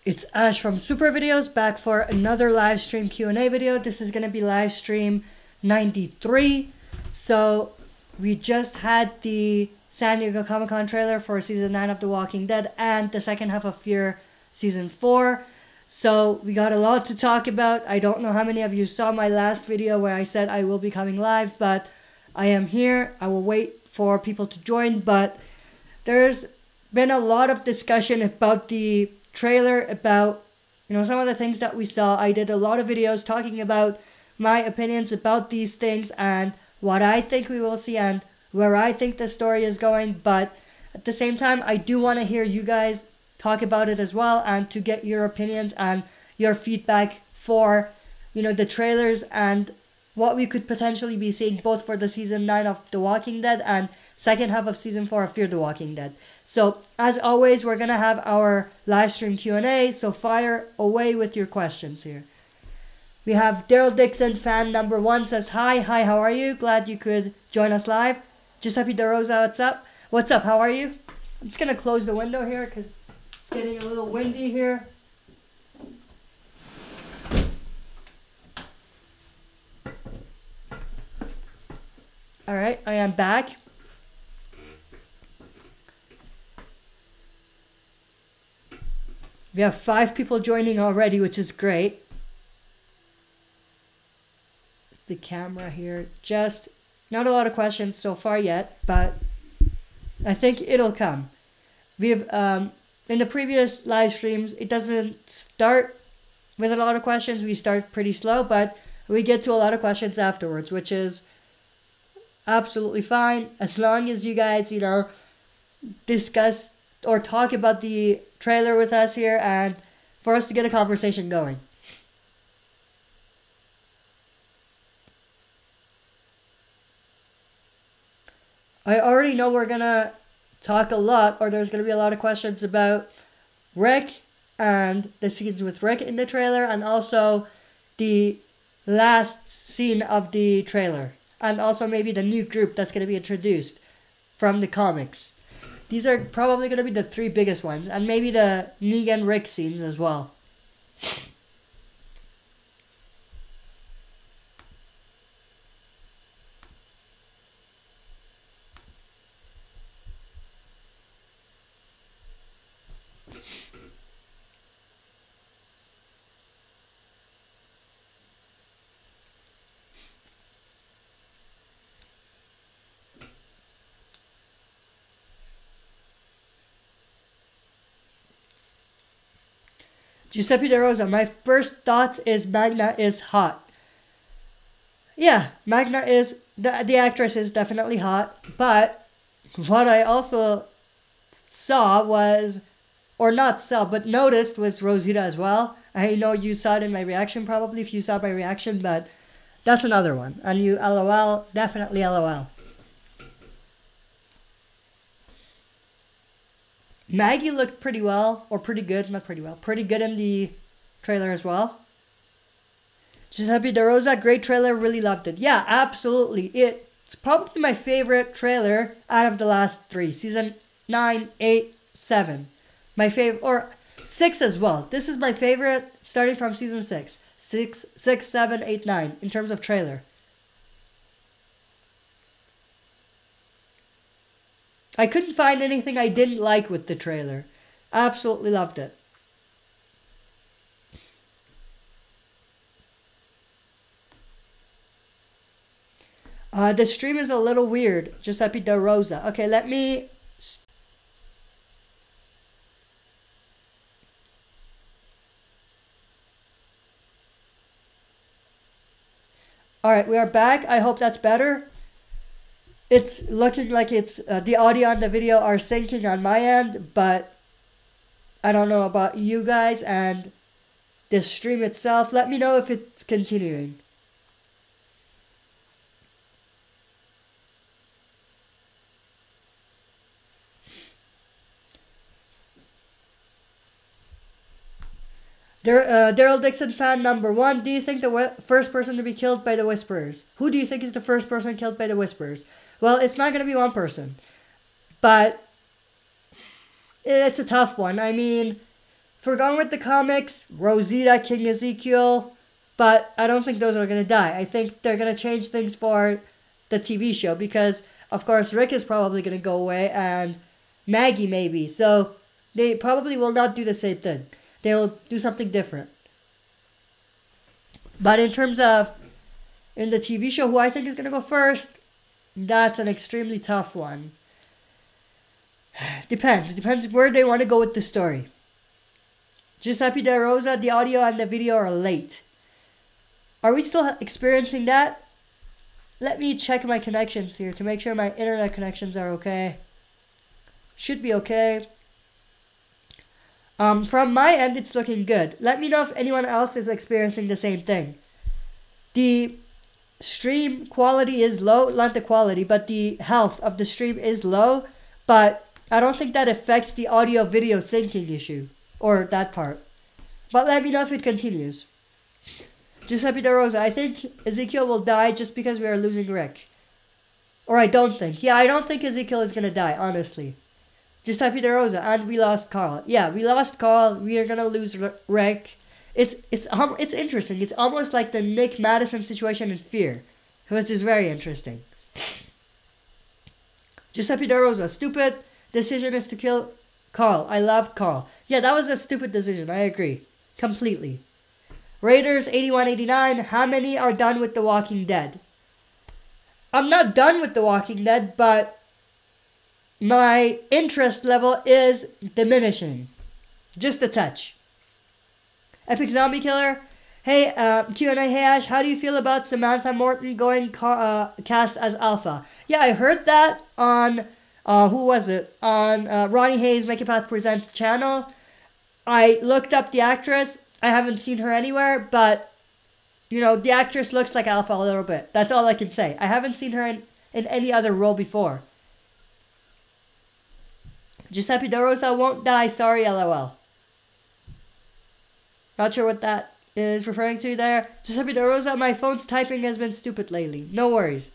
It's Ash from SuperVideos back for another live stream Q&A video. This is going to be live stream 93. So we just had the San Diego Comic-Con trailer for season 9 of The Walking Dead and the second half of Fear season 4. So we got a lot to talk about. I don't know how many of you saw my last video where I said I will be coming live, but I am here. I will wait for people to join, but there's been a lot of discussion about the trailer, about some of the things that we saw. I did a lot of videos talking about my opinions about these things and what I think we will see and where I think the story is going, but at the same time I do want to hear you guys talk about it as well and to get your opinions and your feedback for the trailers and what we could potentially be seeing both for the season 9 of The Walking Dead and second half of season 4 of Fear the Walking Dead. So as always, we're gonna have our live stream Q&A, so fire away with your questions here. We have Daryl Dixon, fan number 1, says hi, how are you? Glad you could join us live. Giuseppe DeRosa, what's up? What's up, how are you? I'm just gonna close the window here because it's getting a little windy here. Alright, I am back. We have 5 people joining already, which is great. The camera here, just not a lot of questions so far yet, but I think it'll come. We've in the previous live streams, it doesn't start with a lot of questions. We start pretty slow, but we get to a lot of questions afterwards, which is absolutely fine as long as you guys discuss or talk about the trailer with us here and for us to get a conversation going. I already know we're gonna talk a lot, or there's gonna be a lot of questions about Rick and the scenes with Rick in the trailer and also the last scene of the trailer. And also maybe the new group that's going to be introduced from the comics. These are probably going to be the 3 biggest ones. And maybe the Negan Rick scenes as well. Giuseppe DeRosa, my first thoughts is Magna is hot. Yeah, Magna is, the actress is definitely hot, but what I also saw was, or not saw, but noticed was Rosita as well. I know you saw it in my reaction probably, if you saw my reaction, but that's another one. And you LOL, definitely LOL. Maggie looked pretty well, or pretty good, not pretty well, pretty good in the trailer as well. Giuseppe DeRosa, great trailer, really loved it. Yeah, absolutely. It's probably my favorite trailer out of the last 3. Season 9, 8, 7. My favorite, or 6 as well. This is my favorite starting from season 6. 6, 7, 8, 9 in terms of trailer. I couldn't find anything I didn't like with the trailer. Absolutely loved it. The stream is a little weird. Giuseppe DeRosa. Okay, let me... Alright, we are back. I hope that's better. It's looking like it's the audio and the video are syncing on my end, but I don't know about you guys and the stream itself. Let me know if it's continuing. Daryl Dixon, fan number 1. Do you think the first person to be killed by the Whisperers? Who do you think is the first person killed by the Whisperers? Well, it's not going to be one person. But it's a tough one. I mean, if we're going with the comics, Rosita, King Ezekiel, but I don't think those are going to die. I think they're going to change things for the TV show because, of course, Rick is probably going to go away and Maggie maybe. So they probably will not do the same thing. They will do something different. But in terms of in the TV show, who I think is going to go first, that's an extremely tough one. Depends where they want to go with the story. Giuseppe De Rosa, the audio and the video are late. Are we still experiencing that? Let me check my connections here to make sure my internet connections are okay. Should be okay. From my end, it's looking good. Let me know if anyone else is experiencing the same thing. The stream quality is low, not the quality, but the health of the stream is low. But I don't think that affects the audio video syncing issue, or that part. But let me know if it continues. Giuseppe De Rosa, I think Ezekiel will die just because we are losing Rick. Or I don't think. Yeah, I don't think Ezekiel is going to die, honestly. Giuseppe De Rosa, and we lost Carl. Yeah, we lost Carl. We are going to lose Rick. It's interesting. It's almost like the Nick Madison situation in Fear, which is very interesting. Giuseppe De Rosa, stupid decision is to kill Carl. I loved Carl. Yeah, that was a stupid decision. I agree. Completely. Raiders 8189, how many are done with The Walking Dead? I'm not done with The Walking Dead, but my interest level is diminishing. Just a touch. Epic Zombie Killer, hey, Q&A, hey Ash, how do you feel about Samantha Morton going cast as Alpha? Yeah, I heard that on, who was it? On Ronnie Hayes' Make It Path Presents channel. I looked up the actress. I haven't seen her anywhere, but, you know, the actress looks like Alpha a little bit. That's all I can say. I haven't seen her in any other role before. Giuseppe De Rosa won't die, sorry, LOL. Not sure what that is referring to there. Giuseppe De Rosa, my phone's typing has been stupid lately. No worries.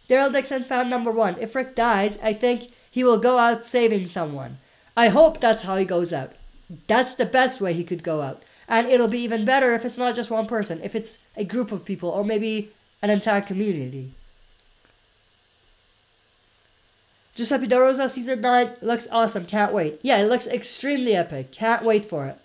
Daryl Dixon, fan number 1. If Rick dies, I think he will go out saving someone. I hope that's how he goes out. That's the best way he could go out. And it'll be even better if it's not just one person. If it's a group of people or maybe an entire community. Giuseppe De Rosa, Season 9 looks awesome. Can't wait. Yeah, it looks extremely epic. Can't wait for it.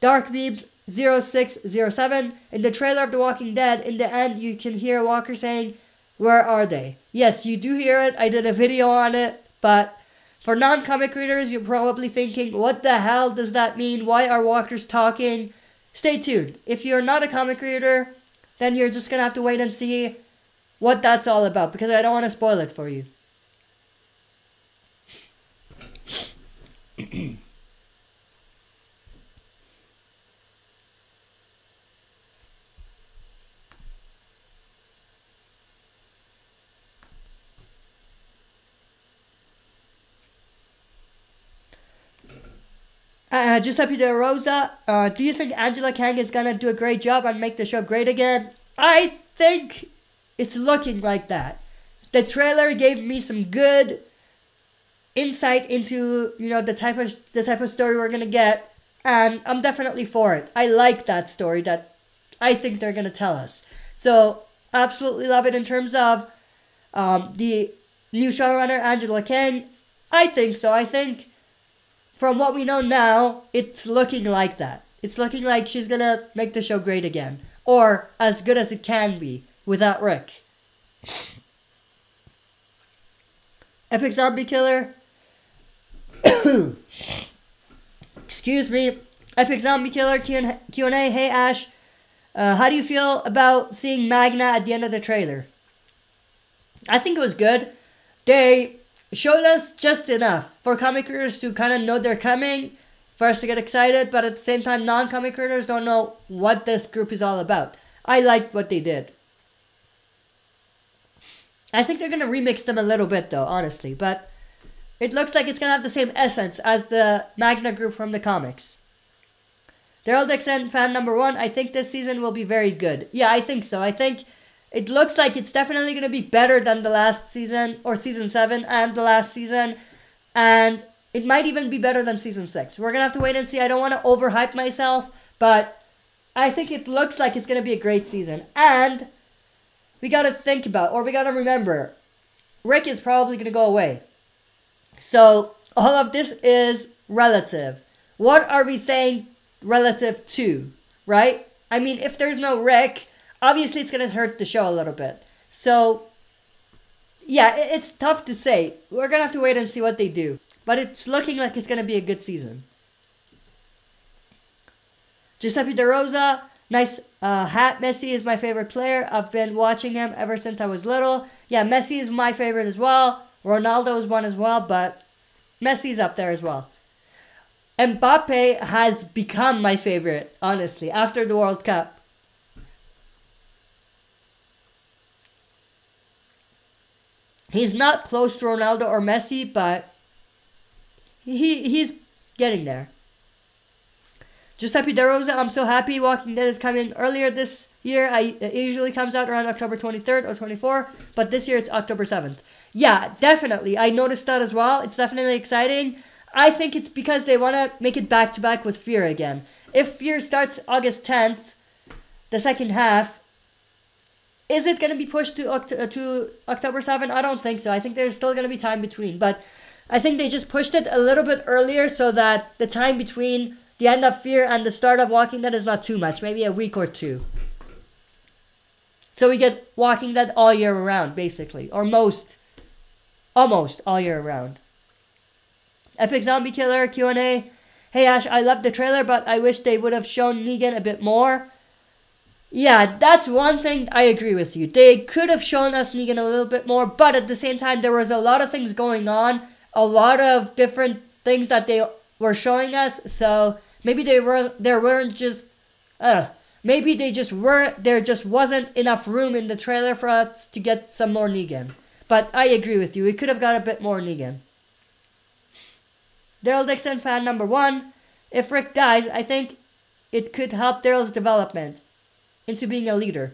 Dark Beebs 0607. In the trailer of The Walking Dead, in the end, you can hear Walker saying, "Where are they?" Yes, you do hear it. I did a video on it. But for non-comic readers, you're probably thinking, what the hell does that mean? Why are walkers talking? Stay tuned. If you're not a comic reader, then you're just going to have to wait and see what that's all about, because I don't want to spoil it for you. Giuseppe De Rosa, do you think Angela Kang is going to do a great job and make the show great again? I think it's looking like that. The trailer gave me some good insight into, you know, the type of story we're going to get, and I'm definitely for it. I like that story that I think they're going to tell us. So, absolutely love it in terms of the new showrunner, Angela Kang. I think so. I think from what we know now, it's looking like that. It's looking like she's going to make the show great again. Or as good as it can be without Rick. Epic Zombie Killer. Excuse me. Epic Zombie Killer Q&A. Hey Ash, how do you feel about seeing Magna at the end of the trailer? I think it was good. They showed us just enough for comic readers to kind of know they're coming, for us to get excited, but at the same time, non-comic readers don't know what this group is all about. I liked what they did. I think they're going to remix them a little bit though, honestly, but it looks like it's going to have the same essence as the Magna group from the comics. Daryl Dixon, fan number 1, I think this season will be very good. Yeah, I think so. I think it looks like it's definitely going to be better than the last season, or season 7 and the last season. And it might even be better than season 6. We're gonna have to wait and see. I don't want to overhype myself, but I think it looks like it's gonna be a great season. And we gotta think about, or we gotta remember, Rick is probably gonna go away. So all of this is relative. What are we saying relative to, right? I mean, if there's no Rick, obviously it's gonna hurt the show a little bit. So yeah, it's tough to say. We're gonna have to wait and see what they do. But it's looking like it's gonna be a good season. Giuseppe De Rosa, nice hat. Messi is my favorite player. I've been watching him ever since I was little. Yeah, Messi is my favorite as well. Ronaldo is one as well, but Messi's up there as well. Mbappe has become my favorite, honestly, after the World Cup. He's not close to Ronaldo or Messi, but he's getting there. Giuseppe De Rosa, I'm so happy Walking Dead is coming earlier this year. It usually comes out around October 23rd or 24th, but this year it's October 7th. Yeah, definitely. I noticed that as well. It's definitely exciting. I think it's because they want to make it back-to-back with Fear again. If Fear starts August 10th, the second half, is it going to be pushed to October 7th? I don't think so. I think there's still going to be time between, but I think they just pushed it a little bit earlier so that the time between the end of Fear and the start of Walking Dead is not too much. Maybe a week or two. So we get Walking Dead all year around, basically. Or almost all year around. Epic Zombie Killer, Q&A. Hey Ash, I love the trailer, but I wish they would have shown Negan a bit more. Yeah, that's one thing I agree with you. They could have shown us Negan a little bit more, but at the same time, there was a lot of things going on. A lot of different things that they were showing us, so maybe there just wasn't enough room in the trailer for us to get some more Negan. But I agree with you. We could have got a bit more Negan. Daryl Dixon, fan number 1. If Rick dies, I think it could help Daryl's development into being a leader.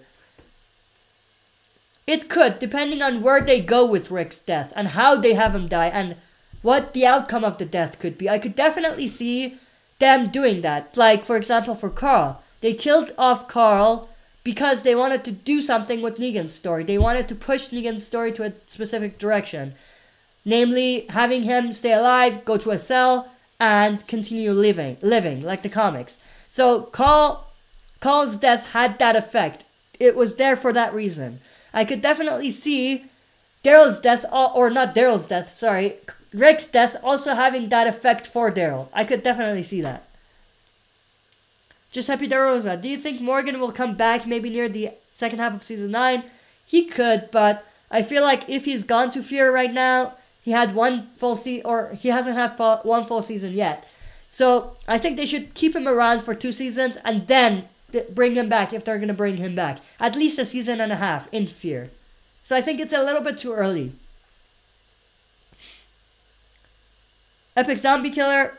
It could, depending on where they go with Rick's death and how they have him die and what the outcome of the death could be. I could definitely see them doing that. Like, for example, for Carl. They killed off Carl because they wanted to do something with Negan's story. They wanted to push Negan's story to a specific direction. Namely, having him stay alive, go to a cell, and continue living like the comics. So Carl's death had that effect. It was there for that reason. I could definitely see Daryl's death, or not Daryl's death, sorry, Rick's death also having that effect for Daryl. I could definitely see that. Giuseppe De Rosa, do you think Morgan will come back maybe near the second half of season 9? He could, but I feel like if he's gone to Fear right now, he had one full season, or he hasn't had one full season yet. So I think they should keep him around for 2 seasons and then bring him back if they're going to bring him back. At least a season and a half in Fear. So I think it's a little bit too early. Epic Zombie Killer,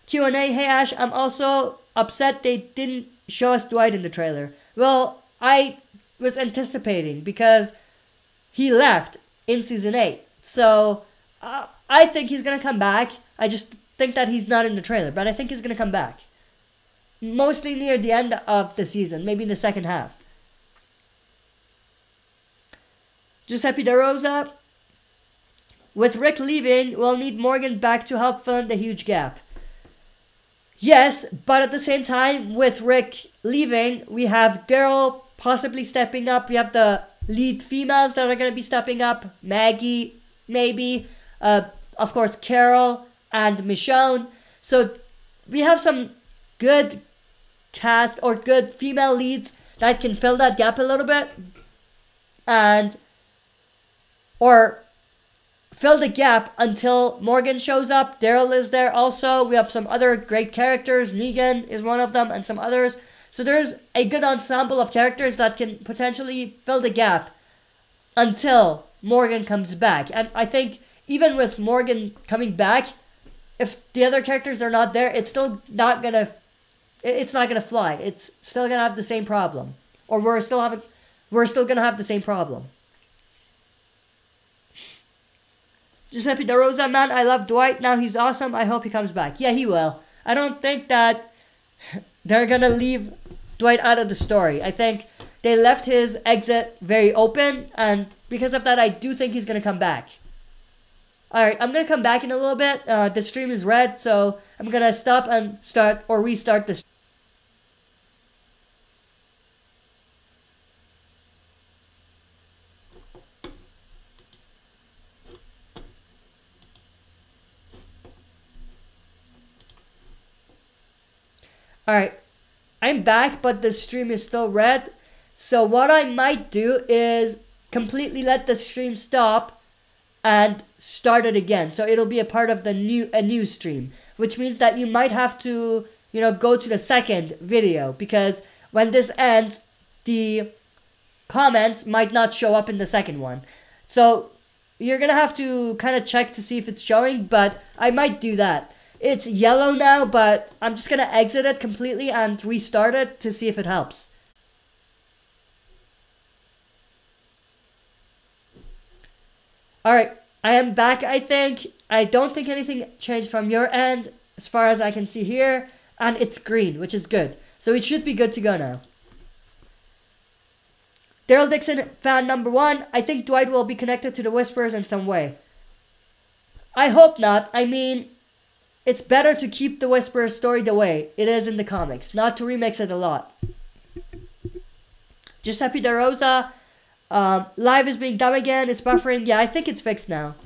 Q&A, hey Ash, I'm also upset they didn't show us Dwight in the trailer. Well, I was anticipating because he left in season 8. So I think he's going to come back. I just think that he's not in the trailer, but I think he's going to come back. Mostly near the end of the season, maybe in the second half. Giuseppe De Rosa, with Rick leaving, we'll need Morgan back to help fill in the huge gap. Yes, but at the same time, with Rick leaving, we have Daryl possibly stepping up. We have the lead females that are going to be stepping up. Maggie, maybe. Of course, Carol and Michonne. So we have some good cast or good female leads that can fill that gap a little bit. Or fill the gap until Morgan shows up. Daryl is there also. We have some other great characters. Negan is one of them and some others. So there's a good ensemble of characters that can potentially fill the gap until Morgan comes back. And I think even with Morgan coming back, if the other characters are not there, it's still not gonna fly. It's still gonna have the same problem. Or we're still gonna have the same problem. Giuseppe De Rosa, man, I love Dwight. Now he's awesome. I hope he comes back. Yeah, he will. I don't think that they're going to leave Dwight out of the story. I think they left his exit very open, and because of that, I do think he's going to come back. Alright, I'm going to come back in a little bit. The stream is red, so I'm going to stop and start or restart the stream. Alright, I'm back, but the stream is still red. So what I might do is completely let the stream stop and start it again. So it'll be a part of the new stream, which means that you might have to, you know, go to the second video, because when this ends, the comments might not show up in the second one. So you're gonna have to kind of check to see if it's showing, but I might do that. It's yellow now, but I'm just gonna exit it completely and restart it to see if it helps. Alright, I am back, I think. I don't think anything changed from your end, as far as I can see here. And it's green, which is good. So it should be good to go now. Daryl Dixon, fan number 1. I think Dwight will be connected to the Whisperers in some way. I hope not. I mean, it's better to keep the Whisperers story the way it is in the comics, not to remix it a lot. Giuseppe De Rosa, live is being dumb again. It's buffering. Yeah, I think it's fixed now.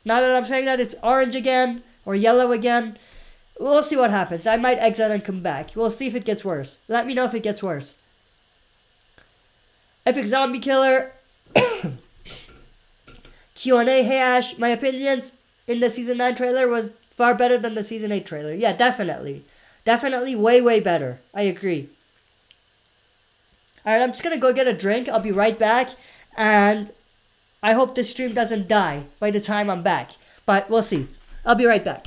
Now that I'm saying that, it's orange again or yellow again. We'll see what happens. I might exit and come back. We'll see if it gets worse. Let me know if it gets worse. Epic Zombie Killer. Q&A. Hey Ash, my opinions in the Season 9 trailer was far better than the Season 8 trailer. Yeah, definitely. Definitely way, way better. I agree. Alright, I'm just going to go get a drink. I'll be right back. And I hope this stream doesn't die by the time I'm back. But we'll see. I'll be right back.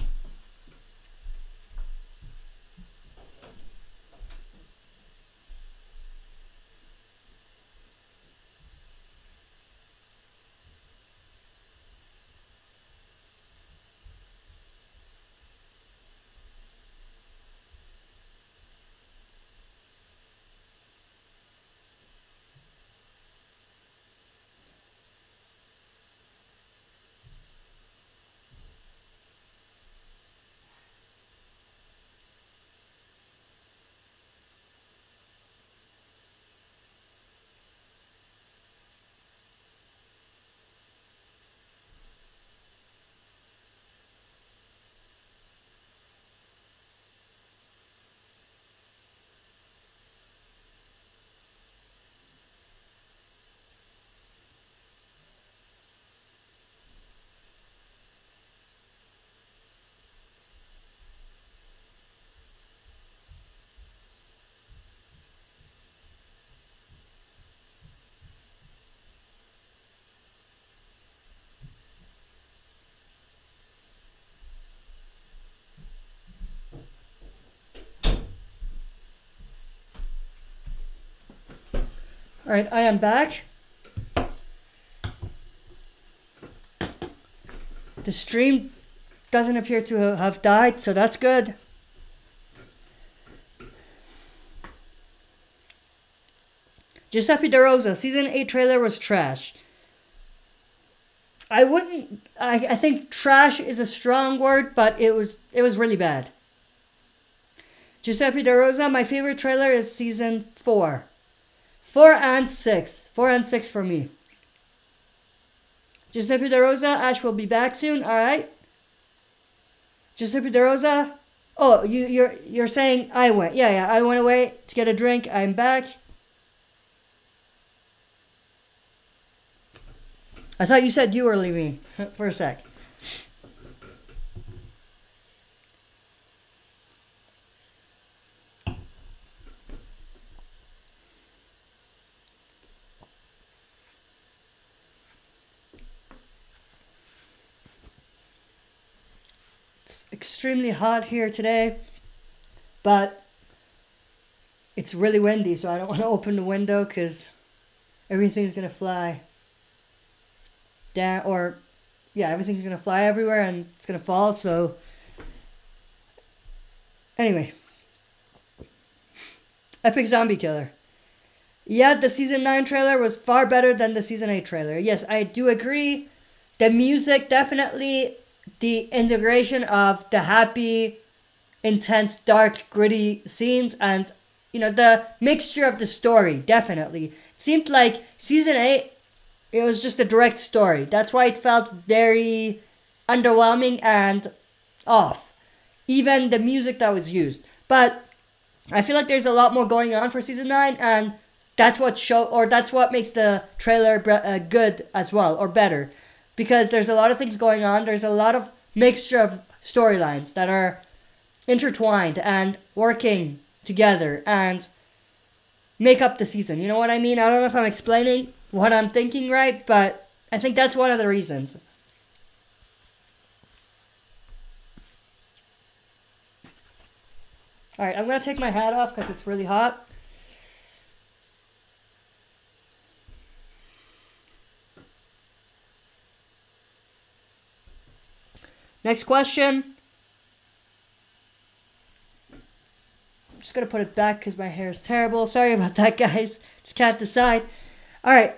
Alright, I am back. The stream doesn't appear to have died, so that's good. Giuseppe De Rosa, Season 8 trailer was trash. I think trash is a strong word, but it was really bad. Giuseppe De Rosa, my favorite trailer is Season 4. 4 and 6. 4 and 6 for me. Giuseppe De Rosa, Ash will be back soon. Alright. Giuseppe De Rosa. Oh, you're saying I went. Yeah, I went away to get a drink. I'm back. I thought you said you were leaving for a sec. It's extremely hot here today, but it's really windy, so I don't want to open the window because everything's going to fly down or yeah, everything's gonna fly everywhere and it's gonna fall. So anyway, Epic Zombie Killer. Yeah, the Season 9 trailer was far better than the Season 8 trailer. Yes, I do agree. The music, definitely the integration of the happy, intense, dark, gritty scenes and, you know, the mixture of the story, definitely. It seemed like Season 8, it was just a direct story. That's why it felt very underwhelming and off. Even the music that was used. But I feel like there's a lot more going on for Season 9, and that's what makes the trailer good as well, or better. Because there's a lot of things going on. There's a lot of mixture of storylines that are intertwined and working together and make up the season. You know what I mean? I don't know if I'm explaining what I'm thinking right, but I think that's one of the reasons. Alright, I'm going to take my hat off because it's really hot. Next question. I'm just going to put it back because my hair is terrible. Sorry about that, guys. Just can't decide. Alright.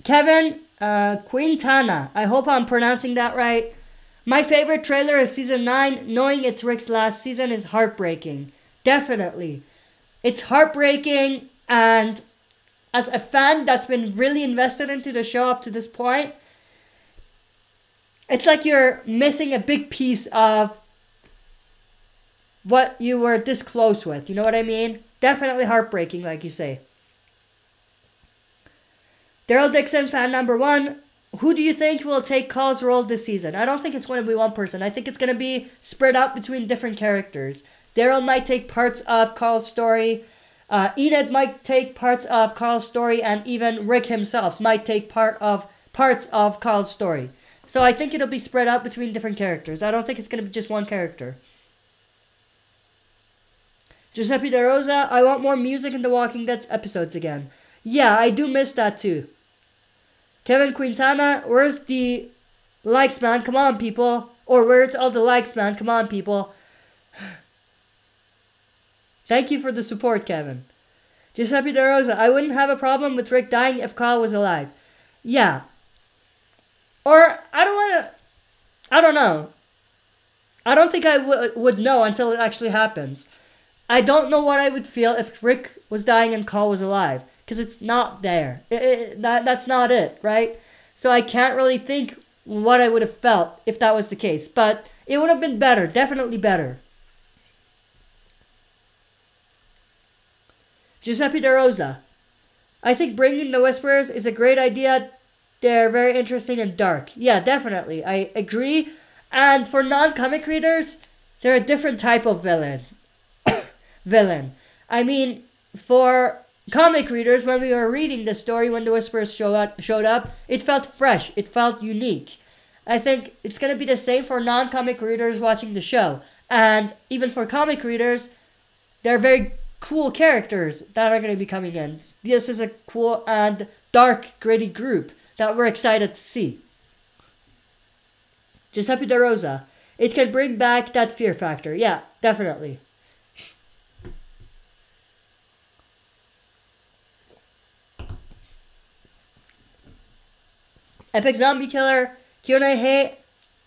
Kevin Quintana. I hope I'm pronouncing that right. My favorite trailer is Season 9. Knowing it's Rick's last season is heartbreaking. Definitely. It's heartbreaking, and as a fan that's been really invested into the show up to this point, it's like you're missing a big piece of what you were this close with. You know what I mean? Definitely heartbreaking, like you say. Daryl Dixon, fan number 1. Who do you think will take Carl's role this season? I don't think it's going to be one person. I think it's going to be spread out between different characters. Daryl might take parts of Carl's story. Enid might take parts of Carl's story. And even Rick himself might take parts of Carl's story. So I think it'll be spread out between different characters. I don't think it's going to be just one character. Giuseppe De Rosa, I want more music in The Walking Dead episodes again. Yeah, I do miss that too. Kevin Quintana, where's the likes, man? Come on, people. Or where's all the likes, man? Come on, people. Thank you for the support, Kevin. Giuseppe De Rosa, I wouldn't have a problem with Rick dying if Carl was alive. Yeah. Or, I don't know. I don't think I would know until it actually happens. I don't know what I would feel if Rick was dying and Carl was alive. Because it's not there. That's not it, right? So I can't really think what I would have felt if that was the case. But it would have been better. Definitely better. Giuseppe De Rosa. I think bringing the Whisperers is a great idea. They're very interesting and dark. Yeah, definitely. I agree. And for non-comic readers, they're a different type of villain. I mean, for comic readers, when we were reading the story, when the Whisperers showed up, it felt fresh. It felt unique. I think it's going to be the same for non-comic readers watching the show. And even for comic readers, they're very cool characters that are going to be coming in. This is a cool and dark, gritty group that we're excited to see. Giuseppe De Rosa. It can bring back that fear factor. Yeah, definitely. Epic Zombie Killer, Q&A, hey,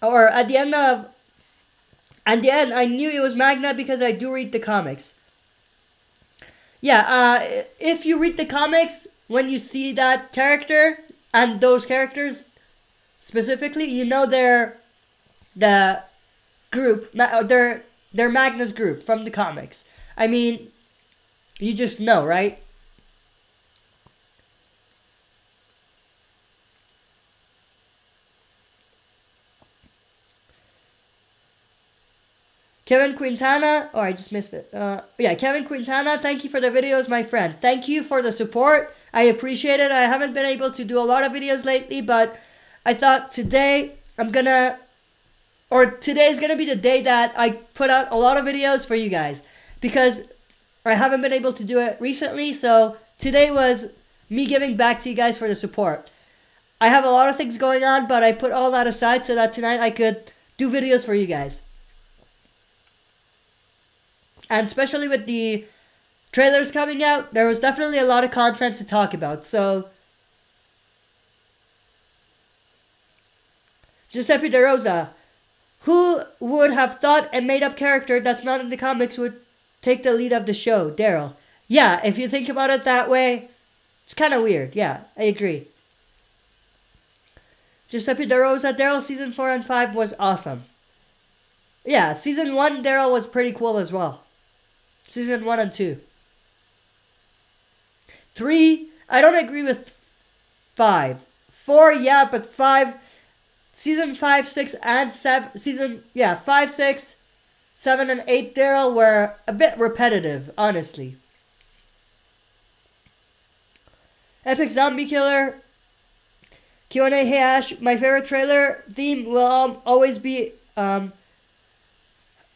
or at the end, I knew it was Magna because I do read the comics. Yeah, if you read the comics, when you see that character, and those characters specifically, you know they're the group, they're Magna's group from the comics. I mean, you just know, right? Kevin Quintana, oh, I just missed it. Yeah, Kevin Quintana, thank you for the videos, my friend. Thank you for the support. I appreciate it. I haven't been able to do a lot of videos lately, but I thought today today's gonna be the day that I put out a lot of videos for you guys, because I haven't been able to do it recently. So today was me giving back to you guys for the support. I have a lot of things going on, but I put all that aside so that tonight I could do videos for you guys. And especially with the trailers coming out, there was definitely a lot of content to talk about. So, Giuseppe De Rosa, who would have thought a made-up character that's not in the comics would take the lead of the show? Daryl. Yeah, if you think about it that way, it's kind of weird. Yeah, I agree. Giuseppe De Rosa, Daryl season 4 and 5 was awesome. Yeah, season 1 Daryl was pretty cool as well. Season 1 and 2. 3, I don't agree with 5. 4, yeah, but 5, season 5, 6, and 7, 5, 6, 7, and 8 Daryl were a bit repetitive, honestly. Epic Zombie Killer, Q&A, hey Ash, my favorite trailer theme will always be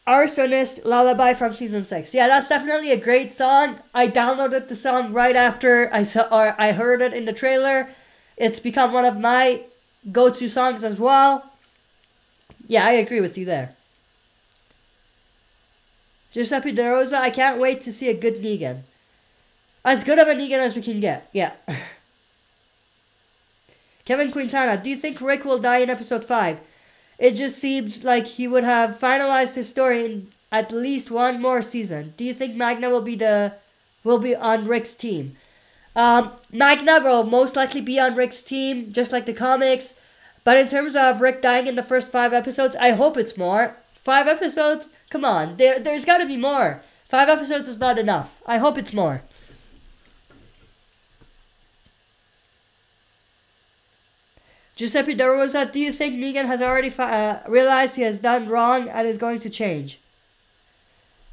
Arsonist Lullaby from season 6. Yeah, that's definitely a great song. I downloaded the song right after I heard it in the trailer. It's become one of my go-to songs as well. Yeah, I agree with you there. Giuseppe De Rosa, I can't wait to see a good Negan. As good of a Negan as we can get. Yeah. Kevin Quintana, do you think Rick will die in episode 5? It just seems like he would have finalized his story in at least one more season. Do you think Magna will be on Rick's team? Magna will most likely be on Rick's team, just like the comics. But in terms of Rick dying in the first 5 episodes, I hope it's more. 5 episodes? Come on, there's got to be more. 5 episodes is not enough. I hope it's more. Giuseppe De Rosa, do you think Negan has already realized he has done wrong and is going to change?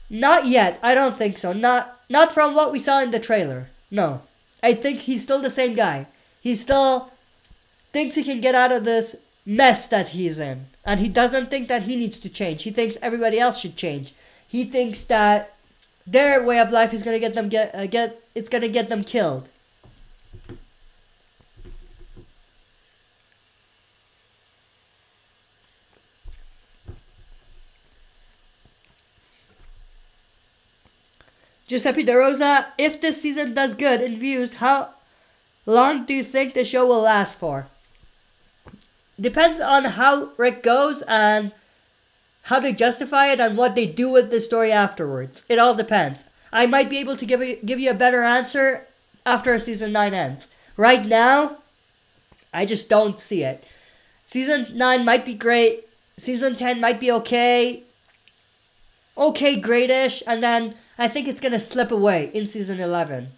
Not yet. I don't think so. Not from what we saw in the trailer. No. I think he's still the same guy. He still thinks he can get out of this mess that he's in. And he doesn't think that he needs to change. He thinks everybody else should change. He thinks that their way of life is going to get them killed. Giuseppe De Rosa, if this season does good in views, how long do you think the show will last for? Depends on how Rick goes and how they justify it and what they do with the story afterwards. It all depends. I might be able to give you a better answer after season 9 ends. Right now, I just don't see it. Season 9 might be great. Season 10 might be okay. Okay, great-ish. And then I think it's going to slip away in season 11.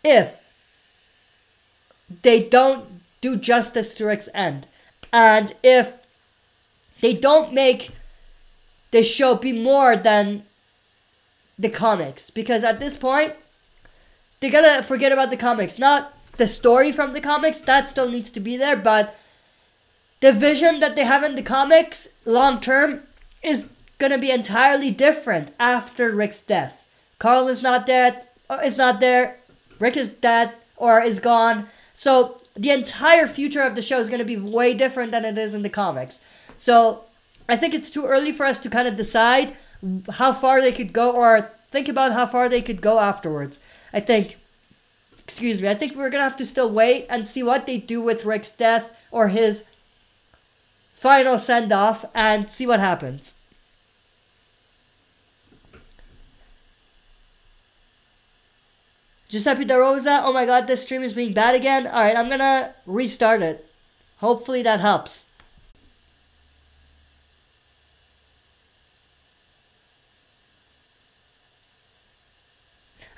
If they don't do justice to Rick's end. And if they don't make the show be more than the comics. Because at this point, they gotta forget about the comics. Not the story from the comics, that still needs to be there. But the vision that they have in the comics, long term, is gonna be entirely different after Rick's death. Carl is not dead, is not there. Rick is dead or is gone. So the entire future of the show is gonna be way different than it is in the comics. So I think it's too early for us to kind of decide how far they could go or think about how far they could go afterwards. I think we're gonna have to still wait and see what they do with Rick's death or his final send-off and see what happens. Giuseppe De Rosa, oh my god, this stream is being bad again. Alright, I'm gonna restart it. Hopefully that helps.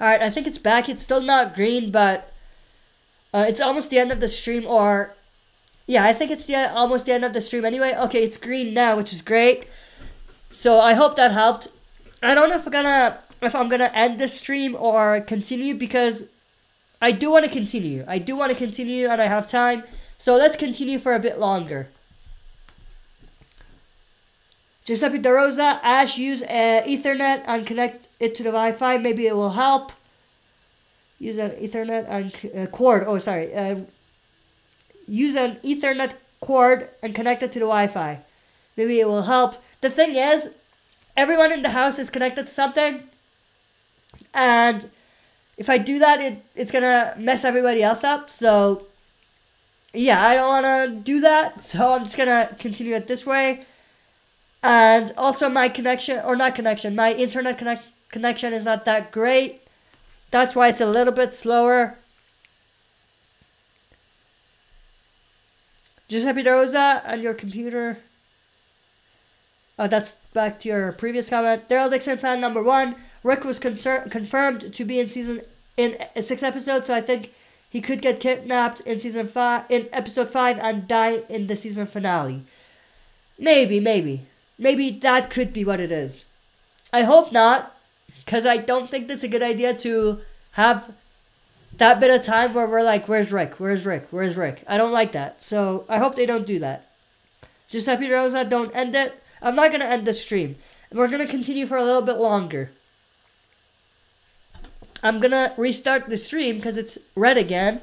Alright, I think it's back. It's still not green, but it's almost the end of the stream, or yeah, I think it's almost the end of the stream anyway. Okay, it's green now, which is great. So I hope that helped. I don't know if I'm gonna end this stream or continue, because I do want to continue. And I have time. So let's continue for a bit longer. Giuseppe De Rosa, Ash, use Ethernet and connect it to the Wi-Fi. Maybe it will help. Use an Ethernet and cord. Oh, sorry. use an Ethernet cord and connect it to the Wi-Fi. Maybe it will help. The thing is, everyone in the house is connected to something, and if I do that, it's gonna mess everybody else up. So yeah, I don't want to do that, so I'm just gonna continue it this way. And also my connection, or not connection, my internet connection is not that great. That's why it's a little bit slower. Giuseppe De Rosa and your computer. Oh, that's back to your previous comment. Daryl Dixon fan number 1. Rick was confirmed to be in 6 episodes, so I think he could get kidnapped in episode 5 and die in the season finale. Maybe that could be what it is. I hope not, because I don't think that's a good idea to have that bit of time where we're like, where's Rick? Where's Rick? Where's Rick? I don't like that. So I hope they don't do that. Giuseppe Rosa, don't end it. I'm not going to end the stream. We're going to continue for a little bit longer. I'm going to restart the stream because it's red again.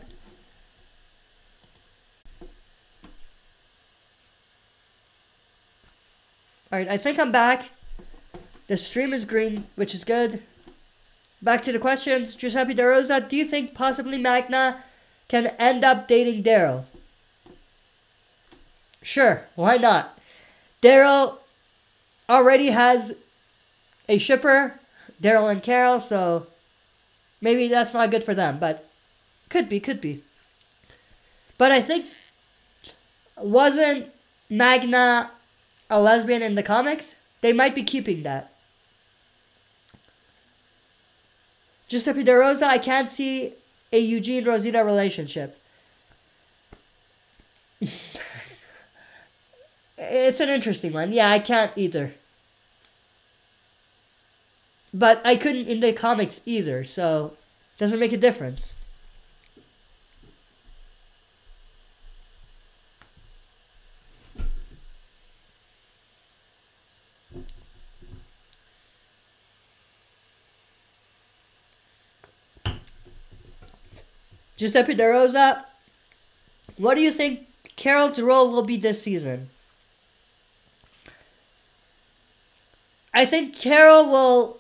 Alright, I think I'm back. The stream is green, which is good. Back to the questions. Giuseppe De Rosa, do you think possibly Magna can end up dating Daryl? Sure, why not? Daryl already has a shipper, Daryl and Carol, so maybe that's not good for them, but could be. But I think, wasn't Magna a lesbian in the comics? They might be keeping that. Giuseppe De Rosa, I can't see a Eugene-Rosita relationship. It's an interesting one. Yeah, I can't either. But I couldn't in the comics either, so doesn't make a difference. Giuseppe De Rosa, what do you think Carol's role will be this season? I think Carol will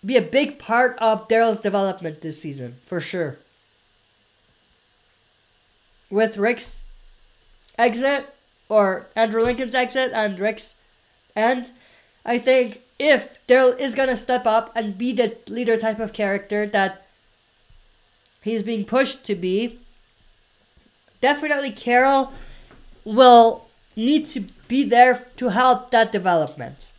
be a big part of Daryl's development this season, for sure. With Rick's exit, or Andrew Lincoln's exit, and Rick's end, I think if Daryl is going to step up and be the leader type of character that he's being pushed to be, definitely Carol will need to be there to help that development.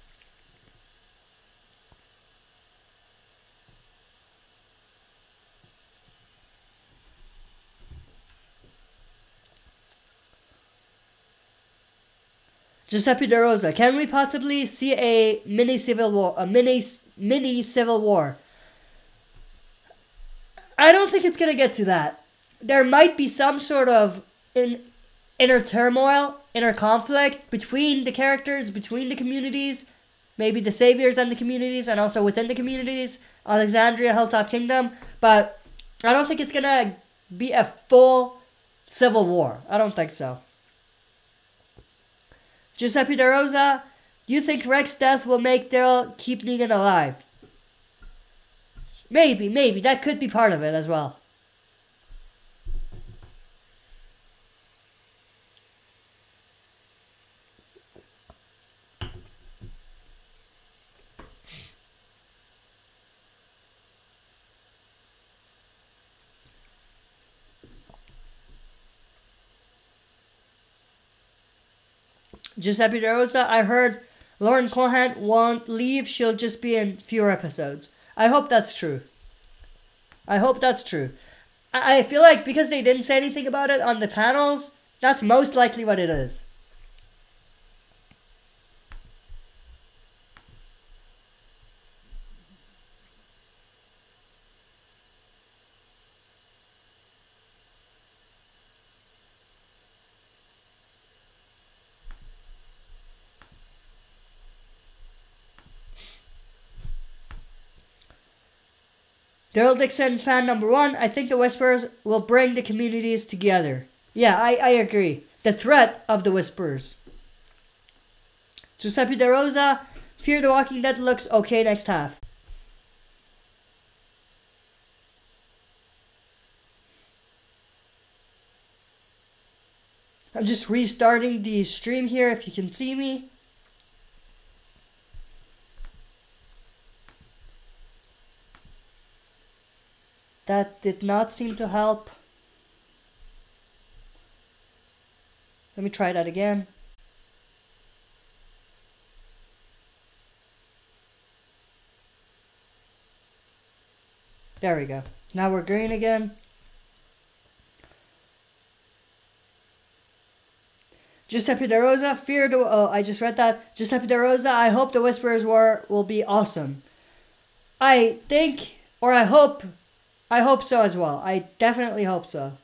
Giuseppe De Rosa, can we possibly see a mini civil war? A mini civil war? I don't think it's gonna get to that. There might be some sort of inner turmoil, inner conflict between the characters, between the communities, maybe the saviors and the communities, and also within the communities, Alexandria, Hilltop Kingdom. But I don't think it's gonna be a full civil war. I don't think so. Giuseppe De Rosa, do you think Rex's death will make Daryl keep Negan alive? Maybe. That could be part of it as well. Giuseppe De Rosa, I heard Lauren Cohan won't leave. She'll just be in fewer episodes. I hope that's true. I feel like because they didn't say anything about it on the panels, that's most likely what it is. Daryl Dixon, fan number 1. I think the Whisperers will bring the communities together. Yeah, I agree. The threat of the Whisperers. Giuseppe De Rosa, Fear the Walking Dead looks okay next half. I'm just restarting the stream here if you can see me. That did not seem to help. Let me try that again. There we go. Now we're green again. Giuseppe De Rosa, fear the... Oh, I just read that. Giuseppe De Rosa, I hope the Whisperers War will be awesome. I think, or I hope so as well. I definitely hope so.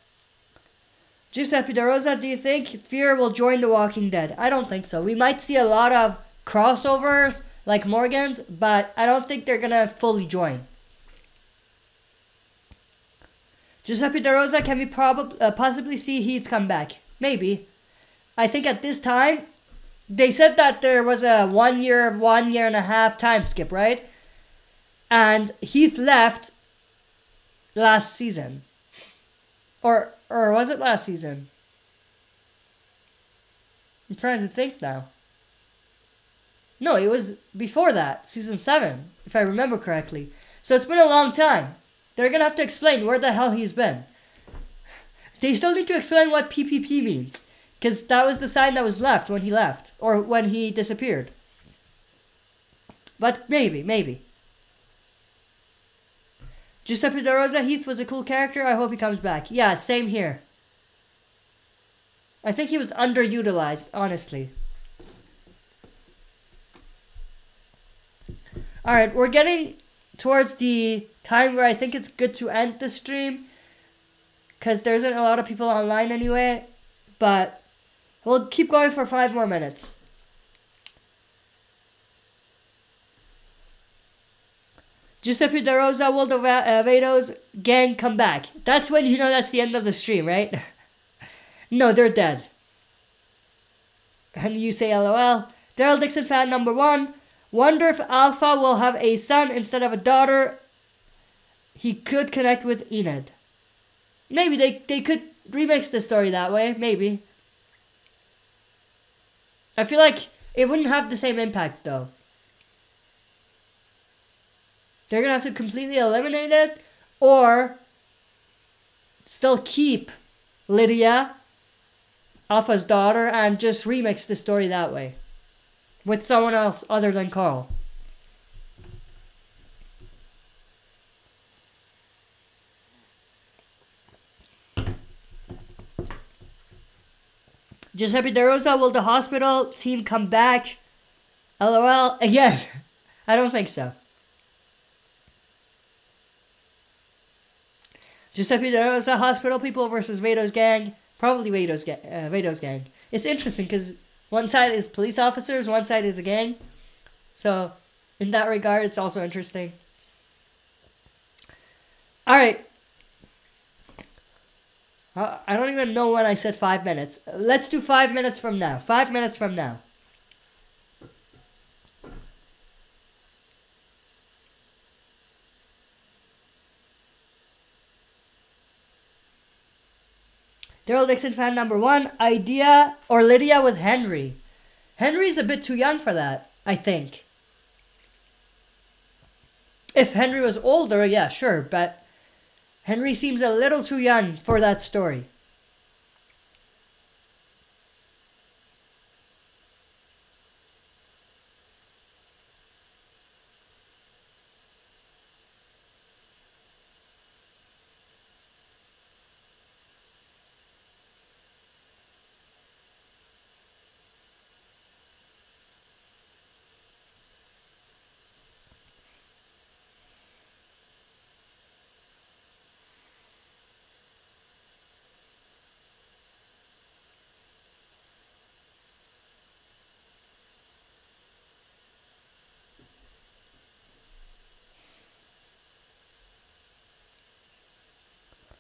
Giuseppe De Rosa, do you think Fear will join The Walking Dead? I don't think so. We might see a lot of crossovers like Morgan's, but I don't think they're gonna fully join. Giuseppe De Rosa, can we possibly see Heath come back? Maybe. I think at this time, they said that there was a 1 year and a half time skip, right? And Heath left last season. Or was it last season? I'm trying to think now. No, it was before that, season 7, if I remember correctly. So it's been a long time. They're gonna have to explain where the hell he's been. They still need to explain what PPP means. Because that was the sign that was left when he left. Or when he disappeared. But maybe. Giuseppe De Rosa, Heath was a cool character. I hope he comes back. Yeah, same here. I think he was underutilized, honestly. Alright, we're getting towards the time where I think it's good to end the stream. Because there isn't a lot of people online anyway. But we'll keep going for 5 more minutes. Giuseppe De Rosa, will the Vados gang come back? That's when you know that's the end of the stream, right? No, they're dead. And you say LOL. Daryl Dixon fan number 1. Wonder if Alpha will have a son instead of a daughter. He could connect with Enid. Maybe they could remix the story that way. Maybe. I feel like it wouldn't have the same impact though. They're going to have to completely eliminate it or still keep Lydia, Alpha's daughter, and just remix the story that way with someone else other than Carl. Giuseppe De Rosa, will the hospital team come back? LOL. Again, I don't think so. Giuseppe De Rosa, hospital people versus Vados gang. Probably Vados gang. It's interesting because one side is police officers, one side is a gang. So, in that regard, it's also interesting. Alright. I don't even know when I said 5 minutes. Let's do 5 minutes from now. 5 minutes from now. Daryl Dixon fan number 1. Idea or Lydia with Henry. Henry's a bit too young for that, I think. If Henry was older, yeah, sure. But Henry seems a little too young for that story.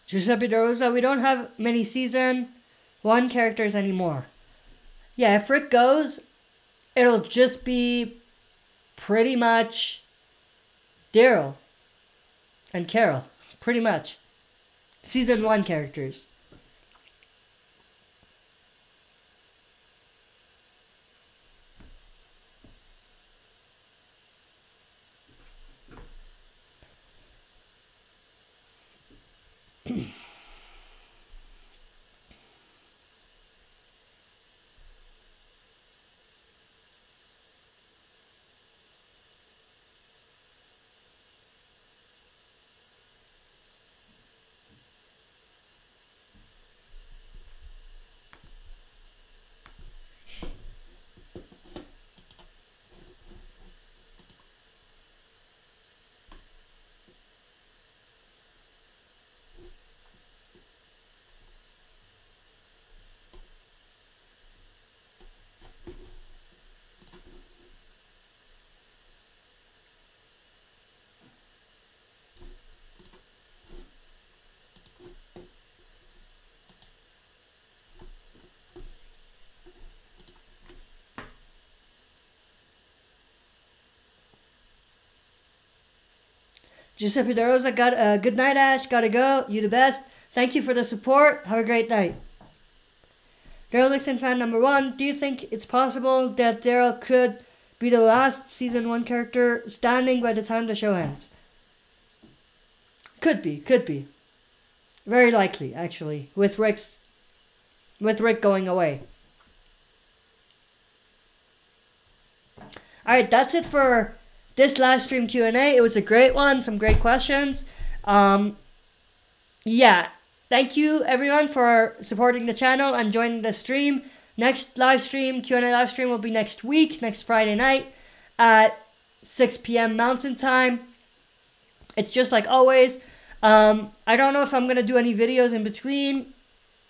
Giuseppe De Rosa, we don't have many season 1 characters anymore. Yeah, if Rick goes, it'll just be pretty much Daryl and Carol. Pretty much. Season 1 characters. Giuseppe De Rosa, good night, Ash. Gotta go. You the best. Thank you for the support. Have a great night. Daryl Dixon fan number 1. Do you think it's possible that Daryl could be the last season 1 character standing by the time the show ends? Could be. Very likely, actually, with Rick going away. Alright, that's it for this live stream Q&A. It was a great one, some great questions. Yeah, thank you everyone for supporting the channel and joining the stream. Next live stream, Q&A live stream, will be next week, next Friday night at 6 p.m. Mountain Time. It's just like always. I don't know if I'm going to do any videos in between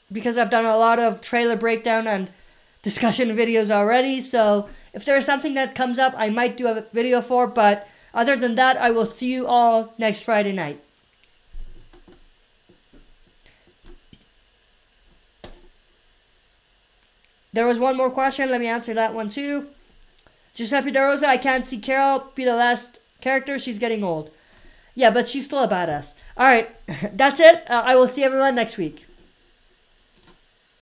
because I've done a lot of trailer breakdown and discussion videos already. So if there's something that comes up, I might do a video for. But other than that, I will see you all next Friday night. There was one more question. Let me answer that one too. Giuseppe De Rosa, I can't see Carol be the last character. She's getting old. Yeah, but she's still a badass. All right, that's it. I will see everyone next week.